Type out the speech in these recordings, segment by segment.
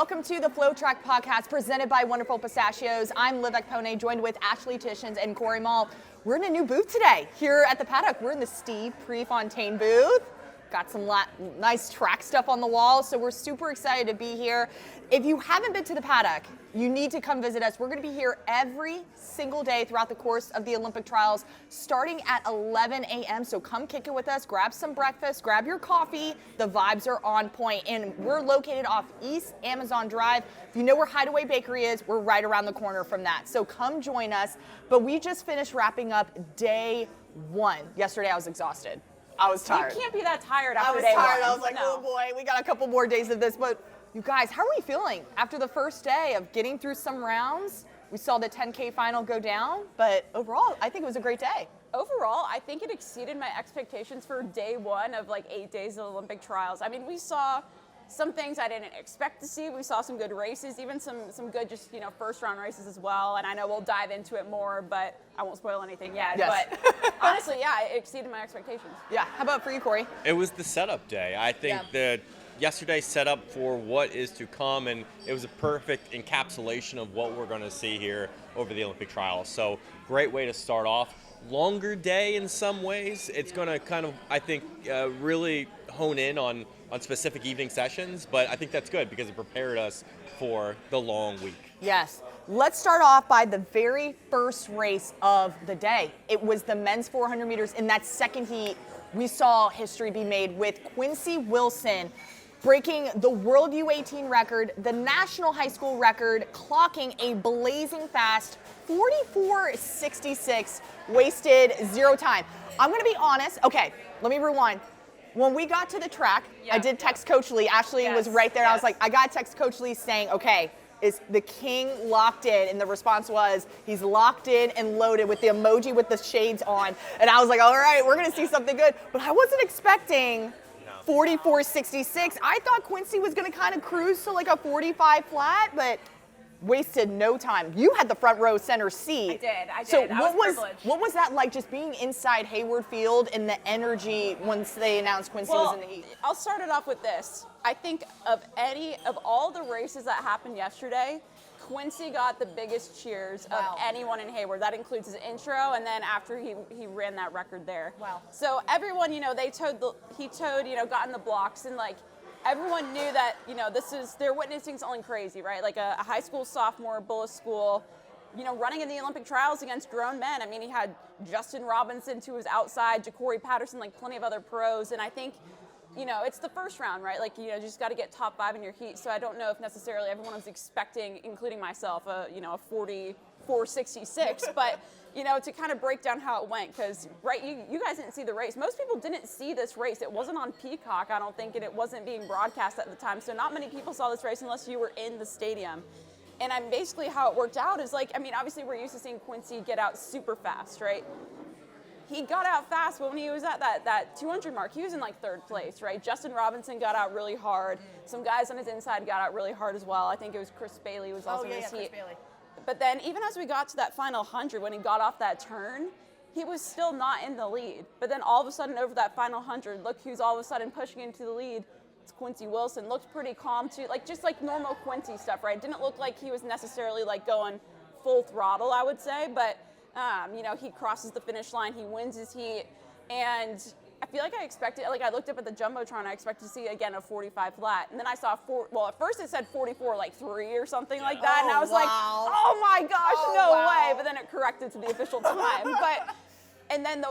welcome to the FloTrack podcast presented by Wonderful Pistachios. I'm Liv Ekpone, joined with Ashley Tishins and Corey Mall. We're in a new booth today here at the paddock. We're in the Steve Prefontaine booth. Got some nice track stuff on the wall, so we're super excited to be here. If you haven't been to the paddock, you need to come visit us. We're going to be here every single day throughout the course of the Olympic trials, starting at 11 a.m. So come kick it with us, grab some breakfast, grab your coffee. The vibes are on point, and we're located off East Amazon Drive. If you know where Hideaway Bakery is, we're right around the corner from that. So come join us. But we just finished wrapping up day one. Yesterday I was exhausted. I was tired. You can't be that tired after day one. I was like, oh boy, we got a couple more days of this. But you guys, how are we feeling after the first day of getting through some rounds? We saw the 10K final go down, but overall, I think it was a great day. Overall, I think it exceeded my expectations for day one of like 8 days of Olympic trials. I mean, we saw some things I didn't expect to see. We saw some good races, even some good just, first round races as well. And I know we'll dive into it more, but I won't spoil anything yet. Yes. But honestly, yeah, it exceeded my expectations. Yeah. How about for you, Corey? It was the setup day. I think that yesterday's set up for what is to come, and it was a perfect encapsulation of what we're going to see here over the Olympic trials. So great way to start off. Longer day in some ways. It's going to kind of, I think, really hone in on specific evening sessions, but I think that's good because it prepared us for the long week. Yes. Let's start off by the very first race of the day. It was the men's 400 meters. In that second heat, we saw history be made with Quincy Wilson breaking the world U18 record, the national high school record, clocking a blazing fast 44.66, wasted zero time. I'm going to be honest. Okay, let me rewind. When we got to the track, I did text Coach Lee. Ashley was right there. I was like, I got to text Coach Lee saying, okay, is the king locked in? And the response was, he's locked in and loaded with the emoji with the shades on. And I was like, all right, we're going to see something good. But I wasn't expecting 44.66. I thought Quincy was going to kind of cruise to like a 45 flat, but wasted no time. You had the front row center seat. I did. So what was that like, just being inside Hayward Field and the energy once they announced Quincy was in the heat? I'll start it off with this. I think of all the races that happened yesterday, Quincy got the biggest cheers of anyone in Hayward. That includes his intro, and then after he ran that record there. Wow. So everyone, he got in the blocks, and like everyone knew that, they're witnessing something crazy, right? Like a high school sophomore, Bullis School, running in the Olympic trials against grown men. I mean, he had Justin Robinson to his outside, Ja'Cory Patterson, like plenty of other pros, and I think it's the first round, right? Like, you just got to get top 5 in your heat. So I don't know if necessarily everyone was expecting, including myself, a 44.66. But, to kind of break down how it went, because, right, you guys didn't see the race. Most people didn't see this race. It wasn't on Peacock, I don't think, and it wasn't being broadcast at the time. So not many people saw this race unless you were in the stadium. And basically how it worked out is obviously we're used to seeing Quincy get out super fast, right? He got out fast, but when he was at that 200 mark, he was in like third place, right? Justin Robinson got out really hard. Some guys on his inside got out really hard as well. I think it was Chris Bailey was also in his heat. Chris Bailey. But then even as we got to that final 100, when he got off that turn, he was still not in the lead. But then all of a sudden over that final 100, look who's all of a sudden pushing into the lead. It's Quincy Wilson. Looked pretty calm too, just like normal Quincy stuff, right? Didn't look like he was necessarily like going full throttle, I would say, but he crosses the finish line, he wins his heat, and I feel like I expected, I looked up at the Jumbotron, I expected to see, again, a 45 flat, and then I saw, at first it said 44.3 or something like that, and I was like, oh my gosh, no way, but then it corrected to the official time, and then,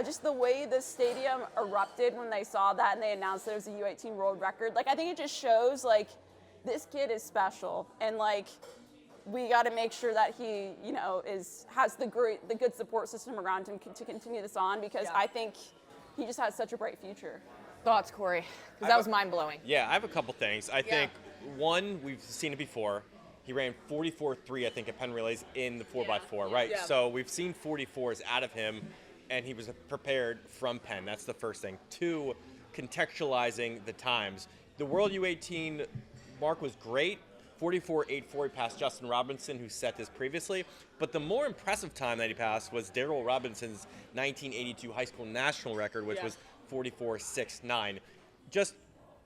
just the way the stadium erupted when they saw that and they announced that it was a U18 world record, I think it just shows, this kid is special, and, we got to make sure that he, has the good support system around him to continue this on, because I think he just has such a bright future. Thoughts, Corey? Because that was mind-blowing. Yeah, I have a couple things. I think, one, we've seen it before. He ran 44.3, I think, at Penn Relays in the 4x4, right? Yeah. So we've seen 44s out of him, and he was prepared from Penn. That's the first thing. Two, contextualizing the times. The World U18 mark was great. 44.84, he passed Justin Robinson, who set this previously. But the more impressive time that he passed was Darrell Robinson's 1982 high school national record, which was 44.69. Just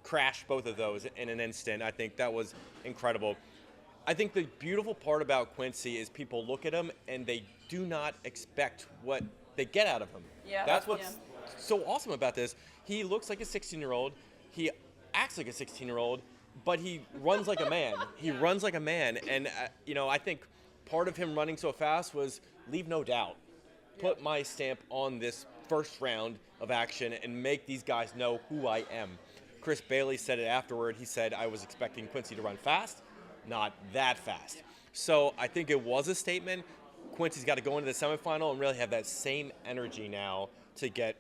crashed both of those in an instant. I think that was incredible. I think the beautiful part about Quincy is people look at him and they do not expect what they get out of him. Yeah. That's what's so awesome about this. He looks like a 16-year-old. He acts like a 16-year-old, but he runs like a man. He runs like a man. And, I think part of him running so fast was leave no doubt. Put my stamp on this first round of action and make these guys know who I am. Chris Bailey said it afterward. He said, I was expecting Quincy to run fast, not that fast. So I think it was a statement. Quincy's got to go into the semifinal and really have that same energy now to get,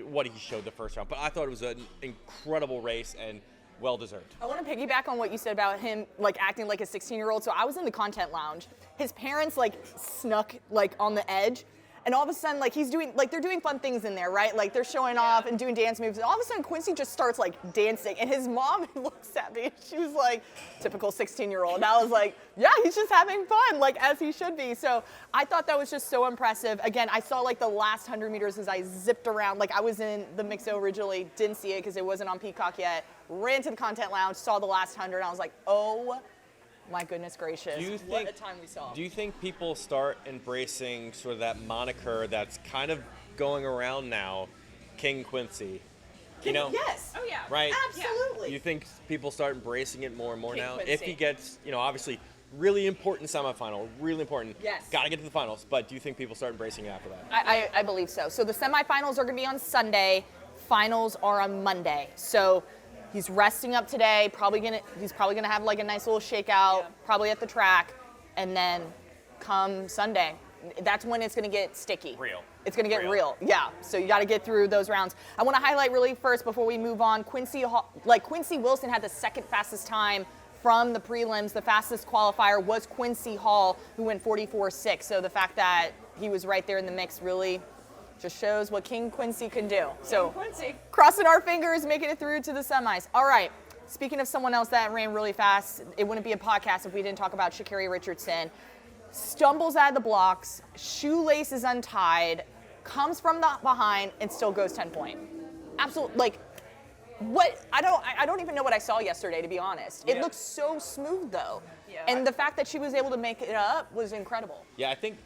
what he showed the first round. But I thought it was an incredible race and well-deserved. I want to piggyback on what you said about him acting like a 16-year-old. So I was in the content lounge. His parents snuck on the edge. And all of a sudden, he's doing, they're doing fun things in there, right? They're showing off and doing dance moves. And all of a sudden, Quincy just starts, dancing. And his mom looks at me, and she was like, typical 16-year-old. And I was like, yeah, he's just having fun, as he should be. So I thought that was just so impressive. Again, I saw, the last 100 meters as I zipped around. I was in the Mixo originally, didn't see it because it wasn't on Peacock yet. Ran to the content lounge, saw the last 100, and I was like, oh, my goodness gracious, what a time we saw. Do you think people start embracing sort of that moniker that's kind of going around now, King Quincy? Yes. Oh, yeah. Right? Absolutely. Do you think people start embracing it more and more King now? Quincy. If he gets, obviously, really important semifinal, really important. Yes. Got to get to the finals. But do you think people start embracing it after that? I believe so. So the semifinals are going to be on Sunday. Finals are on Monday. So he's resting up today. He's probably gonna have a nice little shakeout, probably at the track, and then come Sunday, that's when it's gonna get sticky. Real. It's gonna get real. Yeah. So you got to get through those rounds. I want to highlight really first before we move on. Quincy Wilson had the second fastest time from the prelims. The fastest qualifier was Quincy Hall, who went 44.6. So the fact that he was right there in the mix really just shows what King Quincy can do. So Quincy. Crossing our fingers, making it through to the semis. All right. Speaking of someone else that ran really fast, it wouldn't be a podcast if we didn't talk about Sha'Carri Richardson. Stumbles out of the blocks, shoelace is untied, comes from the behind, and still goes 10-point. Absolutely, what? I don't even know what I saw yesterday, to be honest. It looked so smooth though, and the fact that she was able to make it up was incredible. Yeah, I think.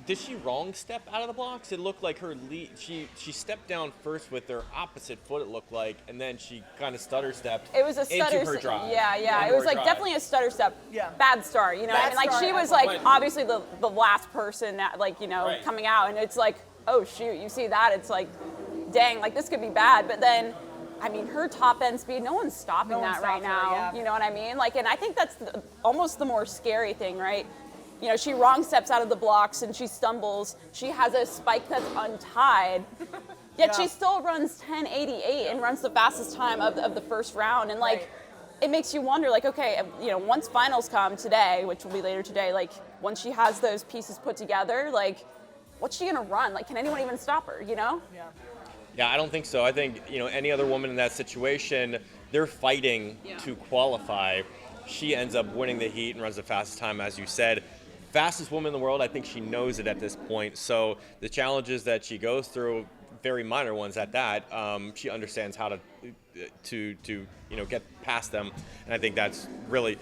Did she wrong step out of the blocks? It looked like her lead. She stepped down firwn with her opposite foot, it looked like, and then she kind of stutter stepped. It was a stutter into her drive. Yeah. It was definitely a stutter step. Yeah. Bad start. Bad start. She was obviously the last person that, Right. coming out, and it's oh shoot, you see that? It's dang, this could be bad. But then, her top end speed, no one's stopping that right now. Yeah. You know what I mean? And I think that's almost the more scary thing, right? She wrong steps out of the blocks and she stumbles. She has a spike that's untied, yet she still runs 10.88 and runs the fastest time of the first round. And it makes you wonder, okay, once finals come today, which will be later today, once she has those pieces put together, what's she gonna run? Can anyone even stop her? Yeah. Yeah, I don't think so. I think, any other woman in that situation, they're fighting to qualify. She ends up winning the heat and runs the fastest time, as you said. Fastest woman in the world, I think she knows it at this point. So the challenges that she goes through, very minor ones at that, she understands how to get past them. And I think that's really,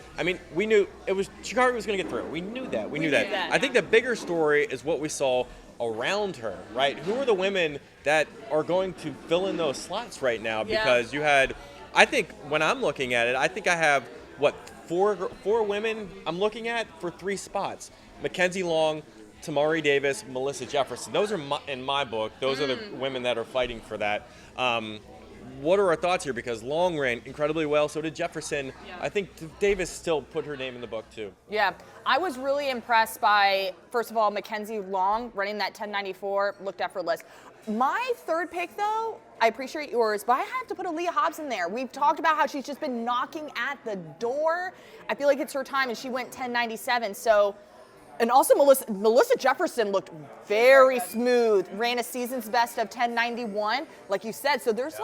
we knew Sha'Carri was going to get through. We knew that. We knew that. I think the bigger story is what we saw around her, right? Who are the women that are going to fill in those slots right now? Because you had, I think when I'm looking at it, I think I have, four women I'm looking at for 3 spots. Mackenzie Long, Tamari Davis, Melissa Jefferson. Those are, in my book, those are the women that are fighting for that. What are our thoughts here? Because Long ran incredibly well, so did Jefferson. I think Davis still put her name in the book too. Yeah, I was really impressed by, first of all, Mackenzie Long running that 10.94, looked effortless. My third pick, though, I appreciate yours, but I have to put Aaliyah Hobbs in there. We've talked about how she's just been knocking at the door. I feel like it's her time, and she went 10.97. So, and also Melissa Jefferson looked very smooth, ran a season's best of 10.91, like you said. So there's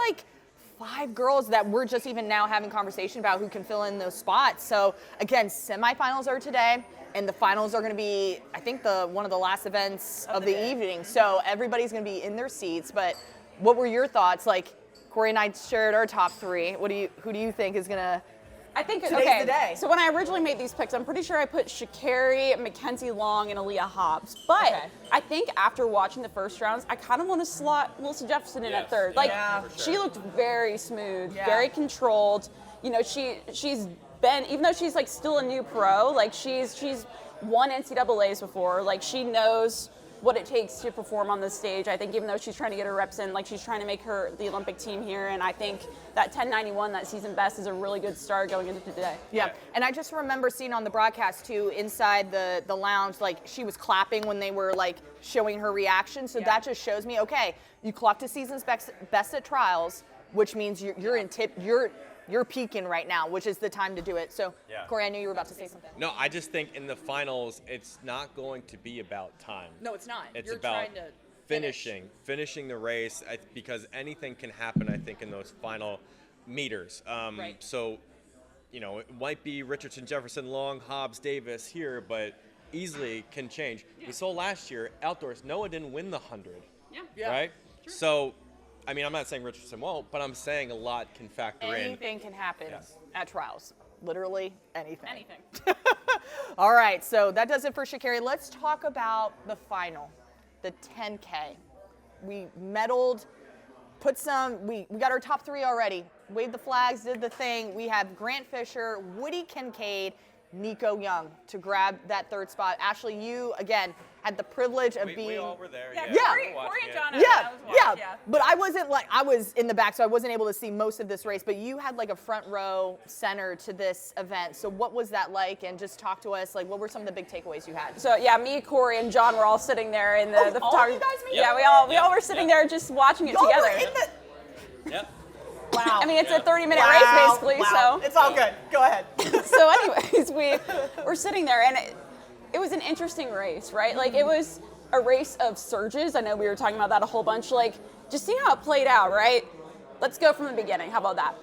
5 girls that we're just even now having conversation about who can fill in those spots. So again, semifinals are today, and the finals are going to be, I think, one of the last events of the evening. So everybody's going to be in their seats. But what were your thoughts? Corey and I shared our top 3. Who do you think is gonna? I think Today's the day. So when I originally made these picks, I'm pretty sure I put Sha'Carri, Mackenzie Long, and Aaliyah Hobbs. But Okay. I think after watching the first rounds, I kind of want to slot Melissa Jefferson in at third. Like she looked very smooth, very controlled. You know, she's been, even though she's like still a new pro, like she's won NCAAs before. Like she knows what it takes to perform on this stage. I think even though she's trying to get her reps in, like she's trying to make the Olympic team here, and I think that 10:91, that season best, is a really good start going into today. Yeah, and I just remember seeing on the broadcast too, inside the lounge, like she was clapping when they were like showing her reaction. So that just shows me, okay, you clocked a season's best at trials, which means you're peaking right now, which is the time to do it. So, Corey, I knew you were about to say something. No, I just think in the finals, it's not going to be about time. No, it's not. It's You're about trying to finishing the race, because anything can happen, I think, in those final meters. Right. So, you know, it might be Richardson, Jefferson, Long, Hobbs, Davis here, but easily can change. We saw last year, outdoors, Noah didn't win the 100. Yeah. Right? Sure. So, I mean, I'm not saying Richardson won't, but I'm saying a lot can factor in. Anything can happen at trials. Literally anything. Anything. All right, so that does it for Sha'Carri. Let's talk about the final, the 10K. We medaled, we got our top 3 already. Waved the flags, did the thing. We have Grant Fisher, Woody Kincaid, Nico Young to grab that 3rd spot. Ashley, you, again, had the privilege of being... We all were there, Corey and John. Yeah. But I was in the back, so I wasn't able to see most of this race, but you had like a front row center to this event. So what was that like? And just talk to us, like what were some of the big takeaways you had? So yeah, me, Corey, and John were all sitting there in the all of photography. you guys made Yeah, we all were sitting there just watching it together. Were in the... Yep. Wow. I mean, it's a 30-minute race basically, so. It's all good. Go ahead. So anyways, we were sitting there, and it was an interesting race, right? Like it was a race of surges. I know we were talking about that a whole bunch. Like just seeing how it played out, right? Let's go from the beginning. How about that?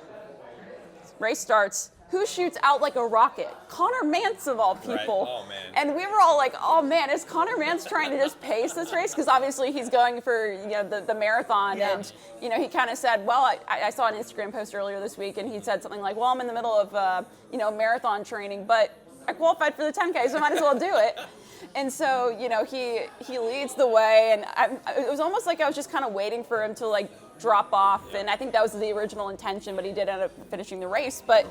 Race starts. Who shoots out like a rocket? Connor Mantz of all people. Right. Oh, man. And we were all like, oh man, is Connor Mantz trying to just pace this race? Because obviously he's going for the marathon. And he kind of said, well, I saw an Instagram post earlier this week, and he said something like, well, I'm in the middle of marathon training, but I qualified for the 10K, so I might as well do it. And so, he leads the way, and it was almost like I was just kind of waiting for him to like drop off, and I think that was the original intention, but he did end up finishing the race. But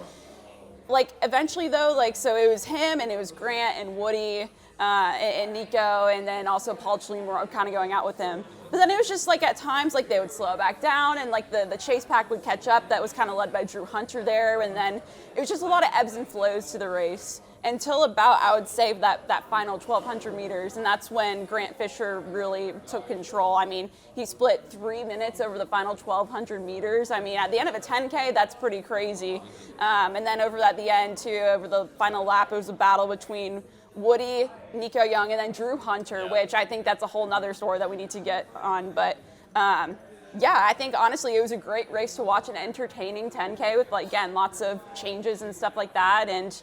like eventually though, like so it was him and it was Grant and Woody and Nico, and then also Paul Chalene were kind of going out with him. But then it was just like at times like they would slow back down, and like the chase pack would catch up. That was kind of led by Drew Hunter there, and then it was just a lot of ebbs and flows to the race until about, I would say, that final 1,200 meters, and that's when Grant Fisher really took control. I mean, he split 3 minutes over the final 1,200 meters. I mean, at the end of a 10K, that's pretty crazy. And then over at the end, too, over the final lap, it was a battle between Woody, Nico Young, and then Drew Hunter, which I think that's a whole nother story that we need to get on. But I think honestly it was a great race to watch, an entertaining 10K with, like, again, lots of changes and stuff like that. And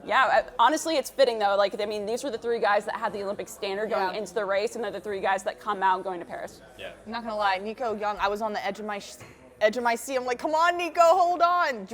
yeah, honestly, it's fitting though. Like, I mean, these were the 3 guys that had the Olympic standard going into the race, and they're the 3 guys that come out going to Paris. Yeah. I'm not gonna lie, Nico Young, I was on the edge of my seat. I'm like, come on, Nico, hold on.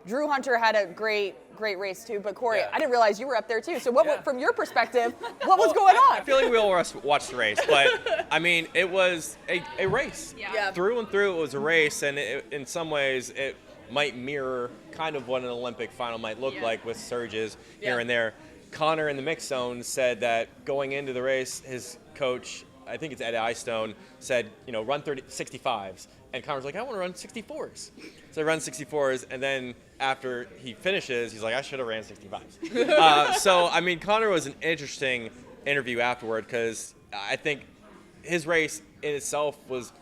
Drew Hunter had a great race too. But Corey, I didn't realize you were up there too. So from your perspective, what was going on? I feel like we all watched the race, but I mean, it was a race. Yeah. Through and through, it was a race, and in some ways, it might mirror kind of what an Olympic final might look like, with surges here and there. Connor in the mix zone said that going into the race, his coach, I think it's Ed Eyestone, said, run 65s. And Connor's like, I want to run 64s. So he runs 64s, and then after he finishes, he's like, I should have ran 65s. So, I mean, Connor was an interesting interview afterward, because I think his race in itself was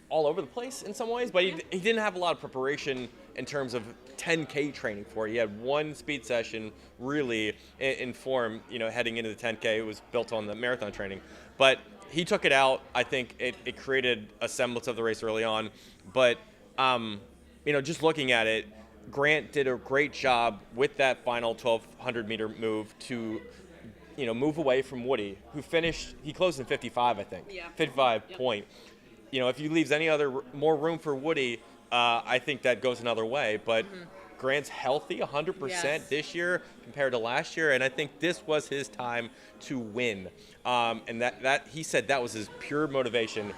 all over the place in some ways, but he didn't have a lot of preparation in terms of 10K training for it. He had one speed session really in form, heading into the 10K. It was built on the marathon training. But he took it out. I think it created a semblance of the race early on. But, just looking at it, Grant did a great job with that final 1,200 meter move to, move away from Woody, who he closed in 55, I think. 55 point. If you leaves any more room for Woody, I think that goes another way. But Grant's healthy 100% this year compared to last year, and I think this was his time to win. And that he said that was his pure motivation.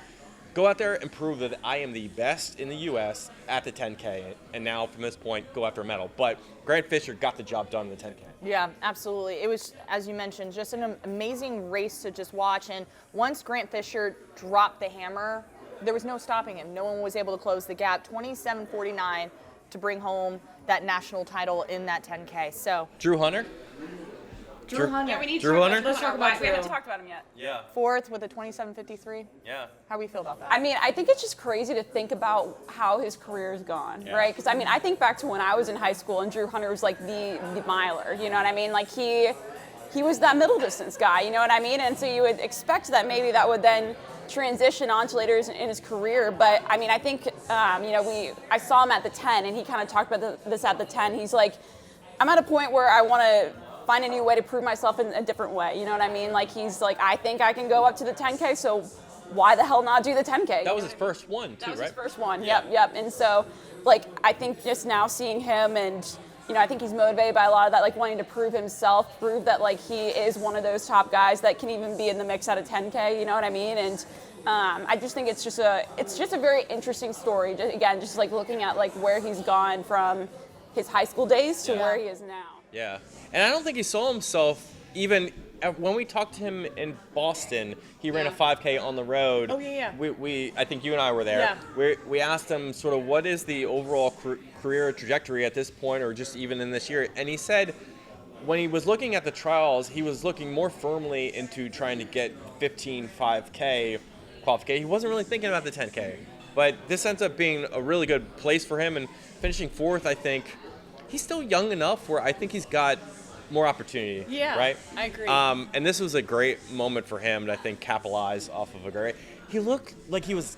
Go out there and prove that I am the best in the U.S. at the 10K, and now from this point, go after a medal. But Grant Fisher got the job done in the 10K. Yeah, absolutely. It was, as you mentioned, just an amazing race to just watch. And once Grant Fisher dropped the hammer, there was no stopping him. No one was able to close the gap. 27:49 to bring home that national title in that 10K. So Drew Hunter? Drew Hunter. Yeah, we need Drew to Hunter? Let's talk about Drew. We haven't talked about him yet. Yeah. Fourth with a 27:53. Yeah. How do we feel about that? I mean, I think it's just crazy to think about how his career's gone, right? Because, I mean, I think back to when I was in high school and Drew Hunter was like the miler, you know what I mean? Like, he was that middle distance guy, you know what I mean? And so you would expect that maybe that would then transition on to later in his career. But, I mean, I think, I saw him at the 10, and he kind of talked about this at the 10. He's like, I'm at a point where I want to find a new way to prove myself in a different way. You know what I mean? Like, he's like, I think I can go up to the 10K, so why the hell not do the 10K? That was his first one, too, That was right? his first one. Yeah. Yep. And so, like, I think just now seeing him and, I think he's motivated by a lot of that, like, wanting to prove himself, prove that, like, he is one of those top guys that can even be in the mix at a 10K, you know what I mean? And I just think it's just a very interesting story. Again, just, like, looking at, like, where he's gone from his high school days to where he is now. Yeah, and I don't think he saw himself even when we talked to him in Boston. He ran a 5K on the road. Oh, yeah. We I think you and I were there. Yeah. We asked him sort of what is the overall career trajectory at this point, or just even in this year, and he said when he was looking at the trials, he was looking more firmly into trying to get 15 5K qualification. He wasn't really thinking about the 10K, but this ends up being a really good place for him, and finishing fourth, I think. He's still young enough where I think he's got more opportunity. Yeah, right? I agree. And this was a great moment for him to, I think, capitalize off of a great. He looked like he was,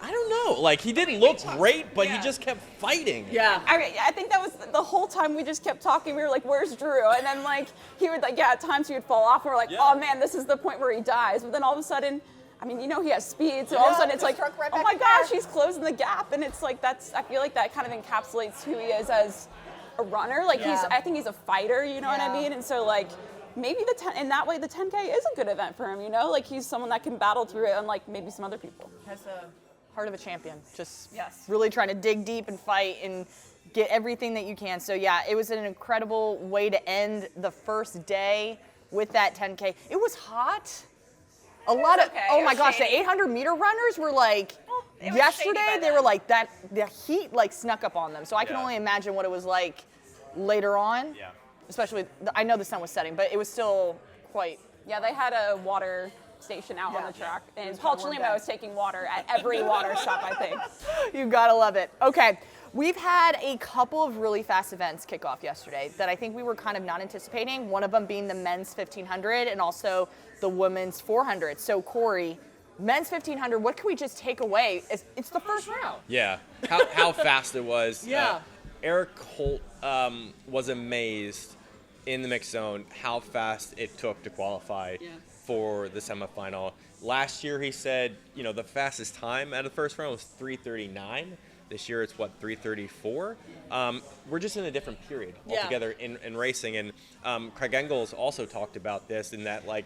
I don't know, like he didn't look great, but he just kept fighting. Yeah. I think that was the whole time we just kept talking. We were like, where's Drew? And then, like, he would, like, at times he would fall off, and we're like, oh man, this is the point where he dies. But then all of a sudden, I mean, he has speed, so all of a sudden it's like, right oh my gosh, he's closing the gap. And it's like, I feel like that kind of encapsulates who he is as a runner. Like, I think he's a fighter, you know what I mean? And so, like, maybe in that way, the 10K is a good event for him, you know? Like, he's someone that can battle through it, unlike maybe some other people. Has the heart of a champion. Just really trying to dig deep and fight and get everything that you can. So, yeah, it was an incredible way to end the first day with that 10K. It was hot. Oh my gosh, the 800-meter runners were like, yesterday they were like that, the heat like snuck up on them. So I can only imagine what it was like later on. Yeah. Especially, I know the sun was setting, but it was still quite. Yeah, they had a water station out on the track, and Paul Chalimo was taking water at every water stop, I think. You gotta love it. Okay, we've had a couple of really fast events kick off yesterday that I think we were kind of not anticipating, one of them being the men's 1500 and also the women's 400. So Corey, men's 1500, what can we just take away? It's the first round. Yeah, how fast it was. Yeah. Eric Holt was amazed in the mixed zone how fast it took to qualify for the semifinal. Last year he said, the fastest time out of the first round was 3:39. This year it's 3:34. We're just in a different period altogether in racing. And Craig Engels also talked about this in that, like,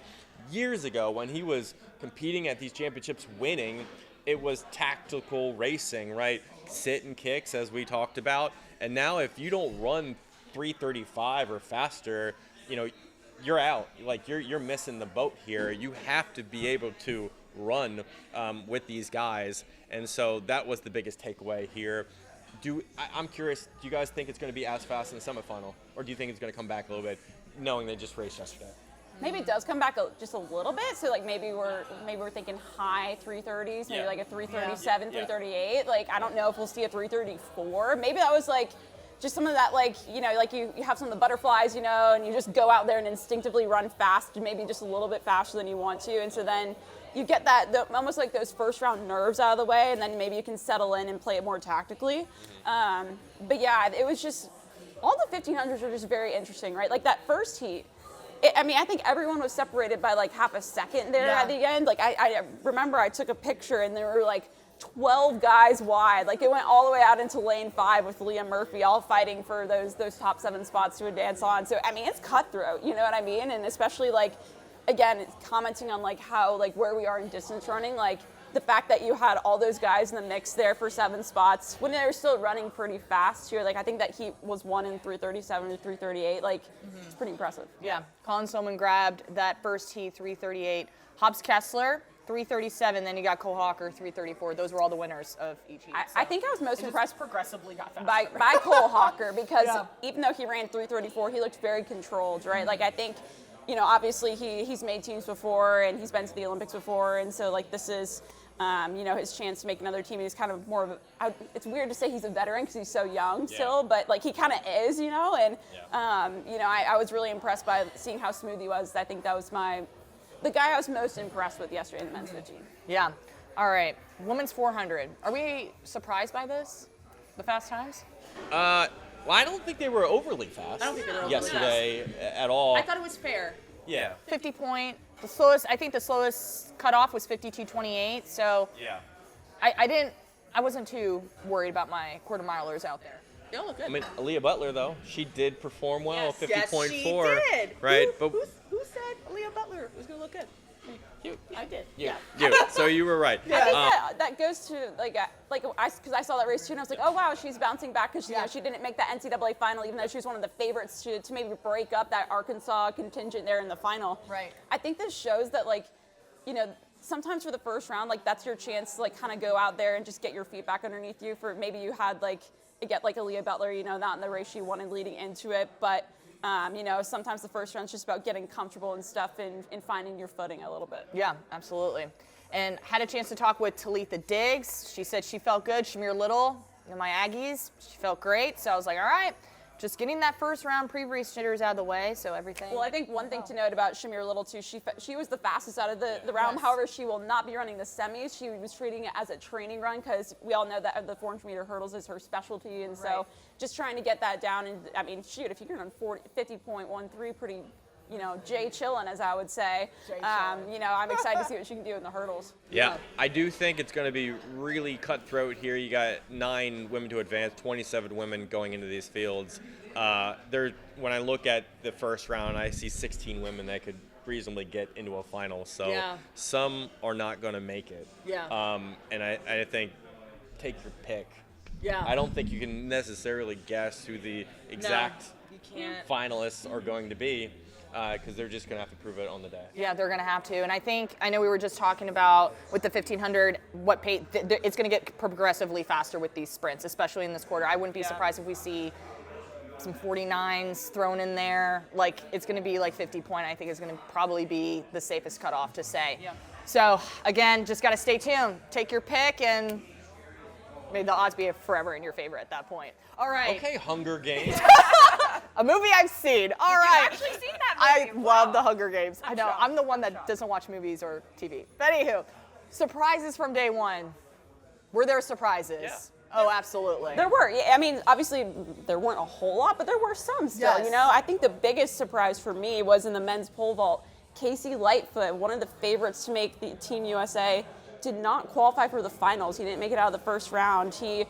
years ago when he was competing at these championships winning, it was tactical racing, right? Sit and kicks, as we talked about. And now if you don't run 3:35 or faster, you're out. Like, you're missing the boat here. You have to be able to run with these guys. And so that was the biggest takeaway here. I'm curious, do you guys think it's going to be as fast in the semifinal? Or do you think it's going to come back a little bit, knowing they just raced yesterday? Maybe it does come back just a little bit. So, like, maybe we're thinking high 330s, maybe like a 337, 338. Like, I don't know if we'll see a 334. Maybe that was like just some of that, like, like you have some of the butterflies, and you just go out there and instinctively run fast, maybe just a little bit faster than you want to. And so then you get almost like those first round nerves out of the way, and then maybe you can settle in and play it more tactically. But yeah, it was just, all the 1500s were just very interesting, right? Like that first heat, I think everyone was separated by like half a second there at the end. Like I remember I took a picture and there were like 12 guys wide. Like, it went all the way out into lane 5 with Leah Murphy all fighting for those top 7 spots to advance on. So, I mean, it's cutthroat, you know what I mean? And especially, like, again, it's commenting on, like, how, like, where we are in distance running, like, the fact that you had all those guys in the mix there for 7 spots when they were still running pretty fast here. Like, I think that heat was won in 3:37 to 3:38. Like, it's pretty impressive. Yeah, Colin Stoneman grabbed that first heat, 3:38. Hobbs Kessler, 3:37. Then you got Cole Hawker, 3:34. Those were all the winners of each heat. I think I was most impressed progressively got faster. by Cole Hawker because even though he ran 3:34, he looked very controlled, right? Like, I think, you know, obviously he's made teams before and he's been to the Olympics before, and so, like, this is, you know, his chance to make another team. He's kind of more of it's weird to say he's a veteran because he's so young still, but, like, he kind of is, you know, and, you know, I was really impressed by seeing how smooth he was. I think that was the guy I was most impressed with yesterday in the men's 15. Yeah. All right. Women's 400. Are we surprised by this? The fast times? Well, I don't think they were overly fast. I don't think they were overly yesterday at all. I thought it was fair. Yeah. 50 point. The slowest, I think the slowest cutoff was 52:28. So Yeah. I wasn't too worried about my quarter milers out there. They all look good. I mean, Aaliyah Butler, though, she did perform well, Yes. 50.4. Yes, she did. Right? Who said Aaliyah Butler was going to look good? You. I did. You. Yeah. You. So you were right. I think that goes to, because I saw that race too, and I was like, oh wow, she's bouncing back because you know, she didn't make that NCAA final, even though she was one of the favorites to maybe break up that Arkansas contingent there in the final. Right. I think this shows that, like, you know, sometimes for the first round, like, that's your chance to, like, kind of go out there and just get your feet back underneath you. For maybe you had, like, Aaliyah Butler, you know, not in the race she wanted leading into it, but. You know, sometimes the first round's just about getting comfortable and stuff and finding your footing a little bit. Yeah, absolutely. And had a chance to talk with Talitha Diggs. She said she felt good. Shamir Little, you know, my Aggies, she felt great. So I was like, all right, just getting that first round pre-race jitters out of the way, so everything. Well, I think one thing to note about Shamir Little, too, she was the fastest out of the round. Yes. However, she will not be running the semis. She was treating it as a training run because we all know that the 400-meter hurdles is her specialty. And so just trying to get that down. And, I mean, shoot, if you can run 50.13, pretty, you know, Jay chillin', as I would say. You know, I'm excited to see what she can do in the hurdles. Yeah, I do think it's going to be really cutthroat here. You got 9 women to advance, 27 women going into these fields. When I look at the first round, I see 16 women that could reasonably get into a final. So some are not going to make it. Yeah. And I think take your pick. Yeah. I don't think you can necessarily guess who the exact you can't. finalists are going to be. Because they're just going to have to prove it on the day. Yeah, they're going to have to. And I know we were just talking about with the 1500, what pace, it's going to get progressively faster with these sprints, especially in this quarter. I wouldn't be surprised if we see some 49s thrown in there. Like, it's going to be like 50 point. I think is going to probably be the safest cutoff to say. Yeah. So, again, just got to stay tuned. Take your pick, and may the odds be forever in your favor at that point. All right. Okay, Hunger Games. A movie I've seen. All right. You've actually seen that movie. I love The Hunger Games. I know. I'm the one that doesn't watch movies or TV. But anywho, surprises from day one. Were there surprises? Yeah. Oh, absolutely. There were. Yeah, I mean, obviously, there weren't a whole lot, but there were some still. Yes. You know, I think the biggest surprise for me was in the men's pole vault. Casey Lightfoot, one of the favorites to make the Team USA, did not qualify for the finals. He didn't make it out of the first round. He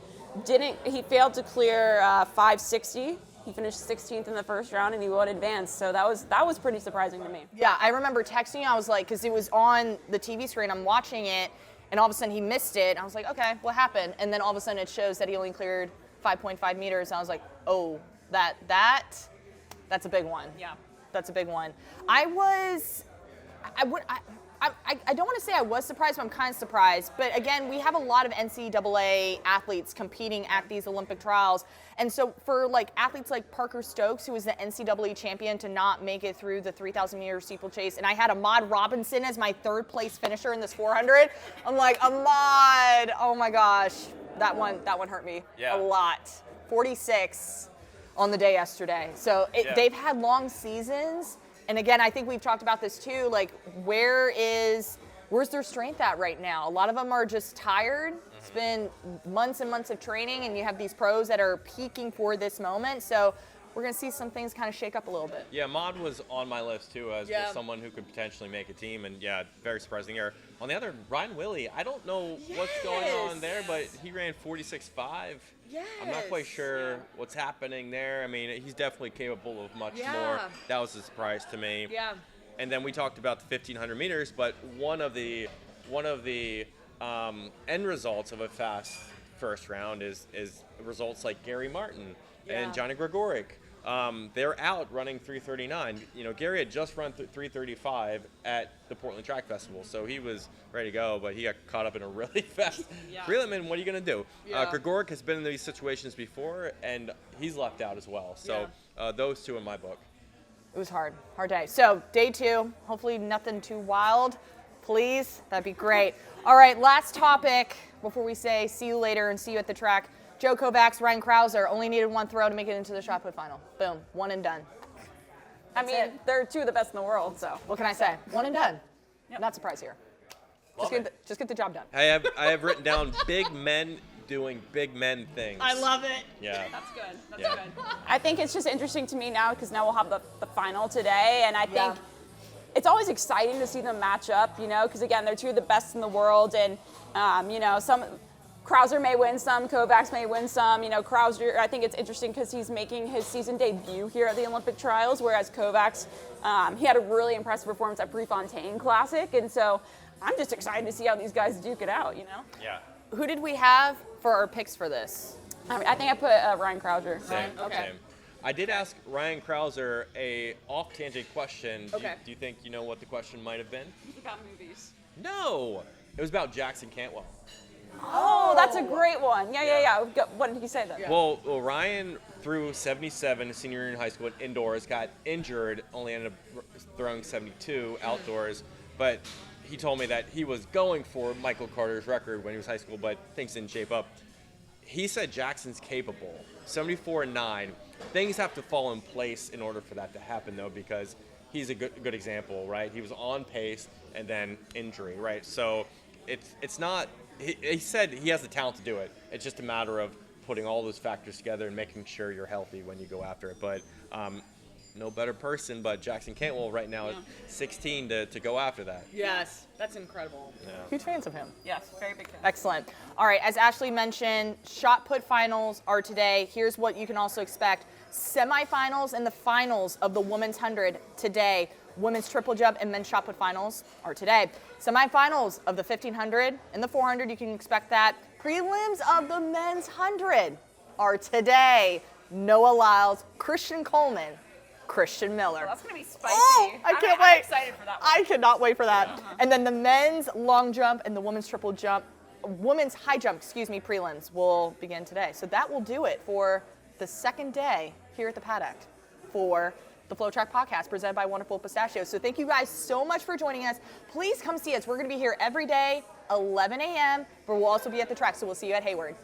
failed to clear 560. He finished 16th in the first round, and he won advance. So that was pretty surprising to me. Yeah, I remember texting you. I was like, because it was on the TV screen. I'm watching it, and all of a sudden he missed it. I was like, okay, what happened? And then all of a sudden it shows that he only cleared 5.5 meters. And I was like, oh, that's a big one. Yeah. That's a big one. I don't want to say I was surprised, but I'm kind of surprised. But again, we have a lot of NCAA athletes competing at these Olympic trials. And so for like athletes like Parker Stokes, who was the NCAA champion, to not make it through the 3,000 meter steeplechase, and I had Ahmad Robinson as my third place finisher in this 400. I'm like, Ahmad, oh my gosh, that one hurt me a lot. 46 on the day yesterday. So they've had long seasons. And again, I think we've talked about this too, like where's their strength at right now? A lot of them are just tired. It's been months and months of training, and you have these pros that are peaking for this moment. So we're going to see some things kind of shake up a little bit. Yeah, Mod was on my list too as someone who could potentially make a team, and very surprising here. On the other, Ryan Willie, I don't know what's going on there, but he ran 46.5. Yes. I'm not quite sure what's happening there. I mean, he's definitely capable of much more. That was a surprise to me. Yeah. And then we talked about the 1,500 meters, but one of the end results of a fast first round is results like Gary Martin and Johnny Gregoric. They're out running 3:39. You know, Gary had just run 3:35 at the Portland Track Festival, so he was ready to go, but he got caught up in a really fast prelim. And what are you going to do? Gregoric has been in these situations before, and he's left out as well. So those two in my book. It was hard day. So day 2, hopefully nothing too wild. Please, that'd be great. All right, last topic before we say see you later and see you at the track. Joe Kovacs, Ryan Krauser only needed one throw to make it into the shot put final. Boom, one and done. They're 2 of the best in the world, so. What can I say? One and done. Not surprised here. Just get the job done. I have written down big men doing big men things. I love it. Yeah. That's good. That's good. I think it's just interesting to me now because now we'll have the final today, and I think it's always exciting to see them match up, you know, because again, they're 2 of the best in the world, and you know, Krauser may win some, Kovacs may win some. You know, Krauser, I think it's interesting because he's making his season debut here at the Olympic trials, whereas Kovacs, he had a really impressive performance at Prefontaine Classic, and so I'm just excited to see how these guys duke it out, you know? Yeah. Who did we have for our picks for this? I think I put Ryan Krauser. Same. I did ask Ryan Krauser a off-tangent question. Do you think you know what the question might have been? It's about movies. No. It was about Jackson Cantwell. Oh, that's a great one. Yeah. What did he say then? Well, Ryan threw 77 senior year in high school indoors, got injured, only ended up throwing 72 outdoors, but he told me that he was going for Michael Carter's record when he was high school, but things didn't shape up. He said Jackson's capable. 74-9. Things have to fall in place in order for that to happen, though, because he's a good example, right? He was on pace and then injury, right? So it's not. He said he has the talent to do it. It's just a matter of putting all those factors together and making sure you're healthy when you go after it. But no better person but Jackson Cantwell right now at 16 to go after that. Yes, that's incredible. Yeah. Huge fans of him. Yes, very big fan. Excellent. All right, as Ashley mentioned, shot put finals are today. Here's what you can also expect. Semifinals and the finals of the women's 100 today. Women's triple jump and men's shot put finals are today. Semifinals of the 1500 and the 400, you can expect that. Prelims of the men's 100 are today. Noah Lyles, Christian Coleman, Christian Miller. Well, that's going to be spicy. Oh, I can't wait. I'm excited for that one. I cannot wait for that. And then the men's long jump and the women's triple jump, women's high jump, prelims will begin today. So that will do it for the second day here at the paddock for the FloTrack podcast presented by Wonderful Pistachios. So thank you guys so much for joining us. Please come see us. We're going to be here every day, 11 a.m., but we'll also be at the track, so we'll see you at Hayward.